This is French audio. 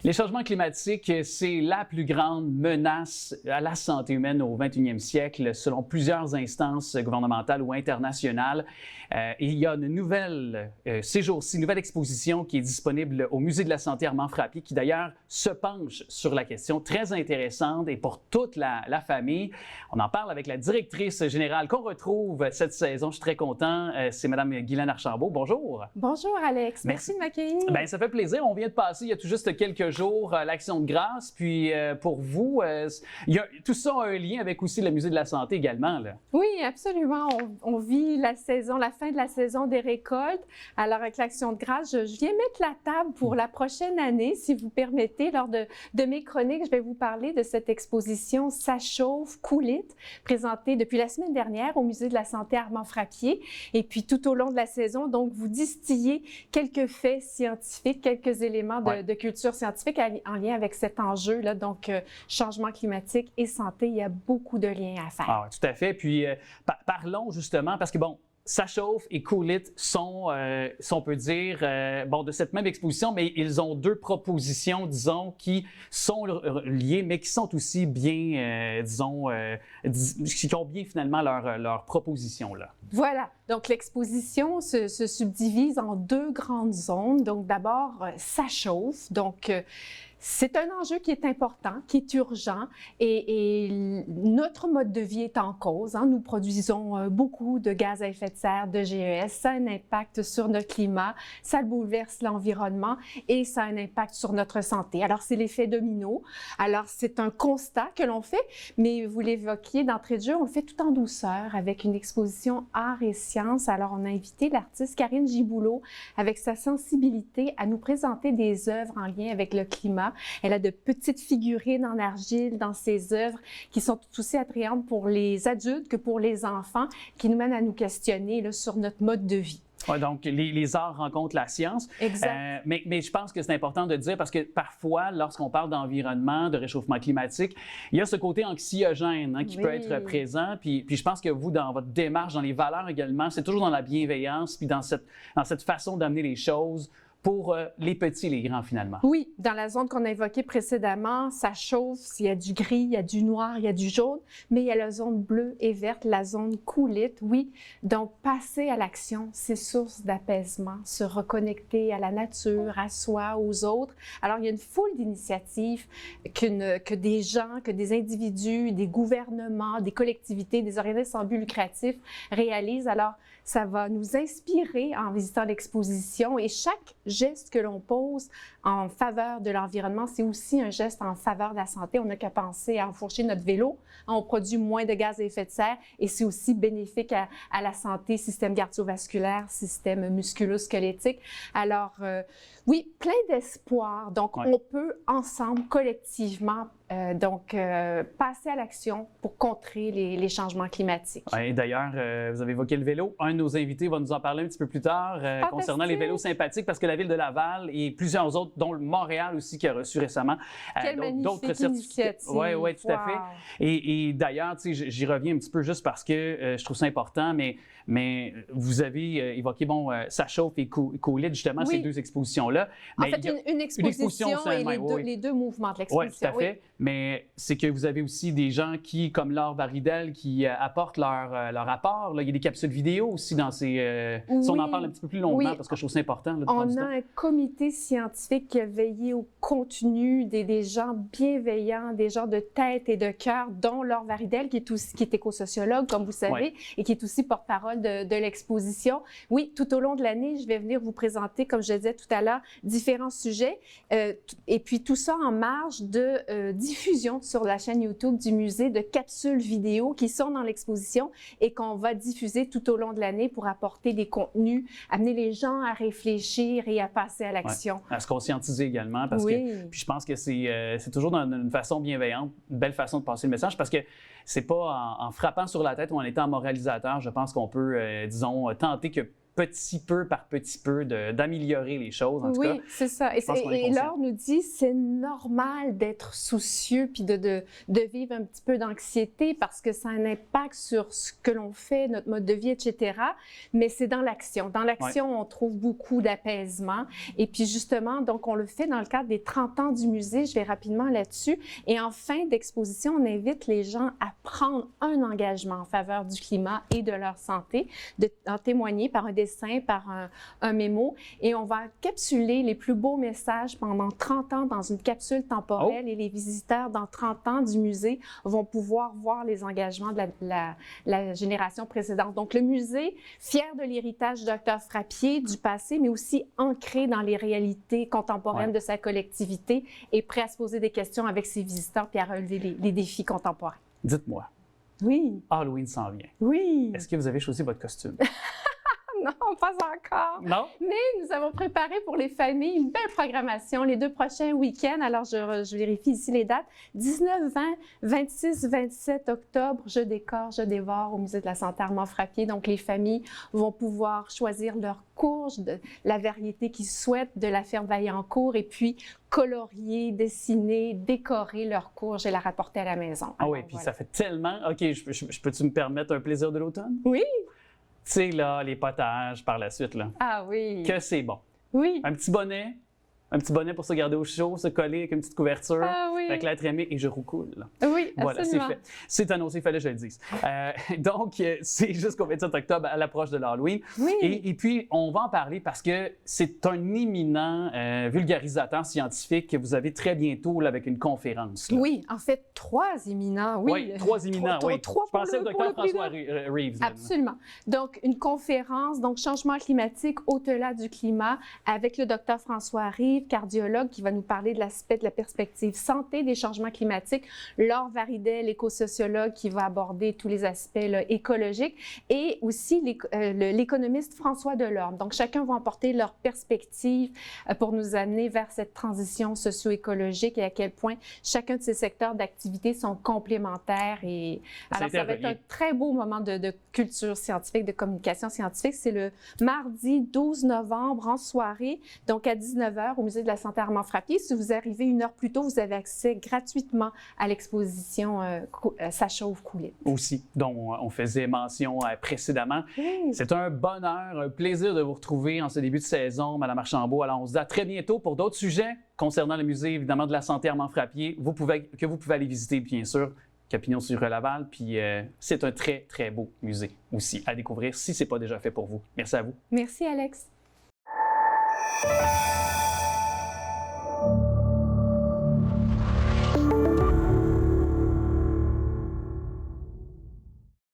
Les changements climatiques, c'est la plus grande menace à la santé humaine au 21e siècle, selon plusieurs instances gouvernementales ou internationales. Et il y a une nouvelle, ces jours-ci, une nouvelle exposition qui est disponible au Musée de la Santé Armand Frappier, qui d'ailleurs se penche sur la question, très intéressante et pour toute la famille. On en parle avec la directrice générale qu'on retrouve cette saison. Je suis très content. C'est Mme Guylaine Archambault. Bonjour. Bonjour, Alex. Merci de m'accueillir. Bien, ça fait plaisir. On vient de passer, il y a tout juste quelques jours, l'Action de grâce. Puis, pour vous, tout ça a un lien avec aussi le Musée de la Santé également, là. Oui, absolument. On vit la fin de la saison des récoltes. Alors, avec l'Action de grâce, je viens mettre la table pour la prochaine année, si vous permettez. Lors de mes chroniques, je vais vous parler de cette exposition « Ça chauffe, cool it », présentée depuis la semaine dernière au Musée de la Santé Armand Frappier. Et puis, tout au long de la saison, donc, vous distillez quelques faits scientifiques, quelques éléments de culture scientifique en lien avec cet enjeu-là. Donc, changement climatique et santé, il y a beaucoup de liens à faire. Ah, tout à fait. Puis, parlons justement, parce que bon, Ça chauffe et Cool It sont, si on peut dire, de cette même exposition, mais ils ont deux propositions, disons, qui sont liées, mais qui sont aussi bien, qui ont bien finalement leur proposition, là. Voilà. Donc, l'exposition se subdivise en deux grandes zones. Donc, d'abord, ça chauffe. Donc, c'est un enjeu qui est important, qui est urgent et notre mode de vie est en cause. Hein. Nous produisons beaucoup de gaz à effet de serre, de GES. Ça a un impact sur notre climat, ça bouleverse l'environnement et ça a un impact sur notre santé. Alors, c'est l'effet domino. Alors, c'est un constat que l'on fait, mais vous l'évoquiez d'entrée de jeu, on le fait tout en douceur avec une exposition art et sciences. Alors, on a invité l'artiste Karine Giboulot avec sa sensibilité à nous présenter des œuvres en lien avec le climat. Elle a de petites figurines en argile dans ses œuvres qui sont tout aussi attrayantes pour les adultes que pour les enfants, qui nous mènent à nous questionner là, sur notre mode de vie. Ouais, donc, les arts rencontrent la science. Exact. Mais je pense que c'est important de dire parce que parfois, lorsqu'on parle d'environnement, de réchauffement climatique, il y a ce côté anxiogène qui peut être présent. Puis je pense que vous, dans votre démarche, dans les valeurs également, c'est toujours dans la bienveillance puis dans cette façon d'amener les choses pour les petits et les grands, finalement. Oui, dans la zone qu'on a évoquée précédemment, ça chauffe, il y a du gris, il y a du noir, il y a du jaune, mais il y a la zone bleue et verte, la zone cool it, oui. Donc, passer à l'action, c'est source d'apaisement, se reconnecter à la nature, à soi, aux autres. Alors, il y a une foule d'initiatives que des gens, que des individus, des gouvernements, des collectivités, des organismes sans but lucratif réalisent. Alors, ça va nous inspirer en visitant l'exposition et chaque geste que l'on pose en faveur de l'environnement, c'est aussi un geste en faveur de la santé. On n'a qu'à penser à enfourcher notre vélo. On produit moins de gaz à effet de serre et c'est aussi bénéfique à la santé, système cardiovasculaire, système musculo-squelettique. Alors, oui, plein d'espoir. Donc, on peut ensemble, collectivement, passer à l'action pour contrer les changements climatiques. Ouais, d'ailleurs, vous avez évoqué le vélo. Un de nos invités va nous en parler un petit peu plus tard concernant les vélos sympathiques parce que la Ville de Laval et plusieurs autres, dont Montréal aussi qui a reçu récemment d'autres certificats. Oui, tout à fait. Et d'ailleurs, j'y reviens un petit peu juste parce que je trouve ça important, mais vous avez évoqué, Ça chauffe et Cool It, justement, ces deux expositions-là. En fait, une exposition et les deux mouvements de l'exposition. Oui, tout à fait. Mais c'est que vous avez aussi des gens qui, comme Laure Baridel, qui apportent leur apport. Là. Il y a des capsules vidéo aussi dans ces... Si on en parle un petit peu plus longuement, parce que je trouve ça important. Là, on a un comité scientifique qui a veillé au contenu des gens bienveillants, des gens de tête et de cœur, dont Laure Baridel, qui est éco-sociologue, comme vous savez, et qui est aussi porte-parole de l'exposition. Oui, tout au long de l'année, je vais venir vous présenter, comme je disais tout à l'heure, différents sujets. Et puis tout ça en marge de diffusion sur la chaîne YouTube du musée de capsules vidéo qui sont dans l'exposition et qu'on va diffuser tout au long de l'année pour apporter des contenus, amener les gens à réfléchir et à passer à l'action. À se conscientiser également parce que puis je pense que c'est toujours d'une façon bienveillante, une belle façon de passer le message parce que c'est pas en frappant sur la tête ou en étant moralisateur, je pense qu'on peut, disons, tenter que petit peu par petit peu d'améliorer les choses, en tout cas. Oui, c'est ça. Et Laure nous dit, c'est normal d'être soucieux puis de vivre un petit peu d'anxiété parce que ça a un impact sur ce que l'on fait, notre mode de vie, etc. Mais c'est dans l'action. Dans l'action, on trouve beaucoup d'apaisement. Et puis justement, donc on le fait dans le cadre des 30 ans du musée. Je vais rapidement là-dessus. Et en fin d'exposition, on invite les gens à prendre un engagement en faveur du climat et de leur santé, d'en témoigner par un dessin, par un mémo. Et on va capsuler les plus beaux messages pendant 30 ans dans une capsule temporelle. Et les visiteurs, dans 30 ans du musée, vont pouvoir voir les engagements de la génération précédente. Donc, le musée, fier de l'héritage du Dr Frappier, du passé, mais aussi ancré dans les réalités contemporaines de sa collectivité, est prêt à se poser des questions avec ses visiteurs puis à relever les défis contemporains. Dites-moi. Oui. Halloween s'en vient. Oui. Est-ce que vous avez choisi votre costume? Non, pas encore. Non? Mais nous avons préparé pour les familles une belle programmation les 2 prochains week-ends. Alors, je vérifie ici les dates. 19, 20, 26, 27 octobre, je décore, je dévore au Musée de la Santé Armand Frappier. Donc, les familles vont pouvoir choisir leur courge, de la variété qu'ils souhaitent de la ferme Vaillancourt et puis colorier, dessiner, décorer leur courge et la rapporter à la maison. Ah oui, puis ça fait tellement... OK, je peux-tu me permettre un plaisir de l'automne? Oui. Tu sais, là, les potages par la suite, là. Ah oui. Que c'est bon. Oui. Un petit bonnet pour se garder au chaud, se coller avec une petite couverture, avec l'être aimé, et je roucoule. Oui, voilà, c'est absolument. fait. C'est annoncé, il fallait que je le dise. Donc, c'est jusqu'au 27 octobre, à l'approche de l'Halloween. Oui. Et puis, on va en parler parce que c'est un éminent vulgarisateur scientifique que vous avez très bientôt là, avec une conférence. Là. Oui, en fait, 3 éminents, oui. Oui, 3 éminents, oui. Trois Je pensais au docteur François prix, Reeves. Là, absolument. Donc, une conférence, donc changement climatique au-delà du climat, avec le docteur François Reeves, cardiologue, qui va nous parler de l'aspect de la perspective santé des changements climatiques. Laure Varidel, l'éco-sociologue, qui va aborder tous les aspects là, écologiques. Et aussi l'économiste François Delorme. Donc, chacun va apporter leur perspective pour nous amener vers cette transition socio-écologique et à quel point chacun de ces secteurs d'activité sont complémentaires. Et alors, ça va être un très beau moment de culture scientifique, de communication scientifique. C'est le mardi 12 novembre en soirée, donc à 19h au Musée de la Santé Armand Frappier. Si vous arrivez 1 heure plus tôt, vous avez accès gratuitement à l'exposition Ça chauffe coulée. Aussi, dont on faisait mention précédemment. Oui. C'est un bonheur, un plaisir de vous retrouver en ce début de saison, Mme Archambault. Alors, on se dit à très bientôt pour d'autres sujets concernant le musée, évidemment, de la Santé Armand Frappier, que vous pouvez aller visiter, bien sûr, Capignon-sur-Laval. Puis, c'est un très, très beau musée aussi à découvrir si ce n'est pas déjà fait pour vous. Merci à vous. Merci, Alex.